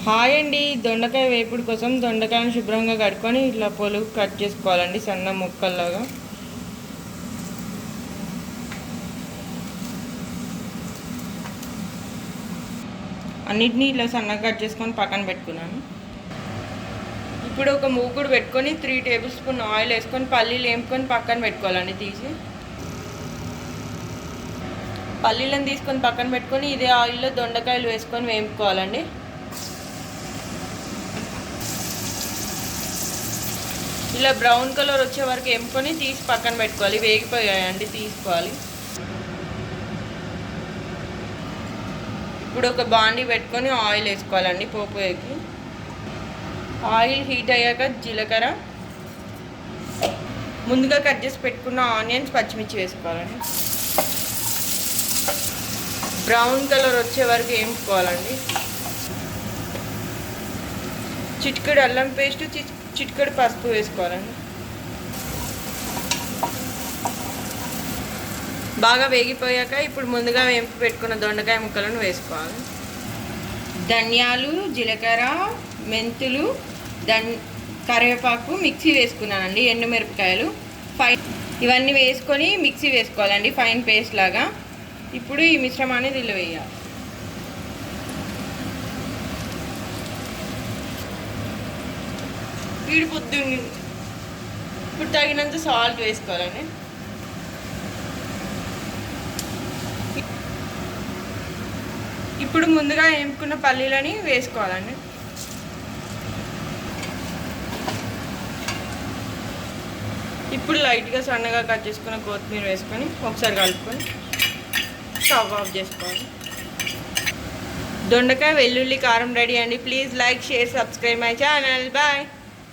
Hi అండి. దొండకాయ వేపుడు కోసం దొండకాయను శుభ్రంగా కడుక్కొని ఇట్లా పొలుగు కట్ చేసుకోవాలండి సన్న ముక్కల్లాగా. అన్నిటినీ ఇట్లా సన్నగా కట్ చేసుకొని పక్కన పెట్టుకున్నాను. ఇప్పుడు ఒక మూకుడు పెట్టుకొని 3 టేబుల్ స్పూన్ ఆయిల్ వేసుకొని పల్లీలు వేపుకొని పక్కన పెట్టుకోవాలండి. పల్లీలను తీసుకొని పక్కన పెట్టుకొని ఇదే ఆయిల్లో దొండకాయలు వేసుకొని వేపుకోవాలండి. ఇలా బ్రౌన్ కలర్ వచ్చే వరకు వేపుకొని తీసి పక్కన పెట్టుకోవాలి. వేగిపోయాయండి, తీసుకోవాలి. ఇప్పుడు ఒక బాండీ పెట్టుకొని ఆయిల్ వేసుకోవాలండి. పోపు వేగి ఆయిల్ హీట్ అయ్యాక జీలకర్ర, ముందుగా కట్ చేసి పెట్టుకున్న ఆనియన్స్, పచ్చిమిర్చి వేసుకోవాలండి. బ్రౌన్ కలర్ వచ్చే వరకు వేపుకోవాలండి. చిటికెడు అల్లం పేస్ట్, చిటికెడు పసుపు వేసుకోవాలండి. బాగా వేగిపోయాక ఇప్పుడు ముందుగా వేంపు పెట్టుకున్న దొండకాయ ముక్కలను వేసుకోవాలి. ధనియాలు, జీలకర్ర, మెంతులు, కరివేపాకు మిక్సీ వేసుకున్నానండి. ఎండుమిరపకాయలు ఇవన్నీ వేసుకొని మిక్సీ వేసుకోవాలండి, ఫైన్ పేస్ట్ లాగా. ఇప్పుడు ఈ మిశ్రమాన్ని దీనిలో వేయాలి. పొద్దుంది. ఇప్పుడు తగినంత సాల్ట్ వేసుకోవాలండి. ఇప్పుడు ముందుగా వేపుకున్న పల్లీలని వేసుకోవాలండి. ఇప్పుడు లైట్గా సన్నగా కట్ చేసుకున్న కొత్తిమీర వేసుకొని ఒకసారి కలుపుకొని స్టవ్ ఆఫ్ చేసుకోవాలి. దొండకాయ వెల్లుల్లి కారం రెడీ అండి. Please like, share, subscribe my channel. Bye.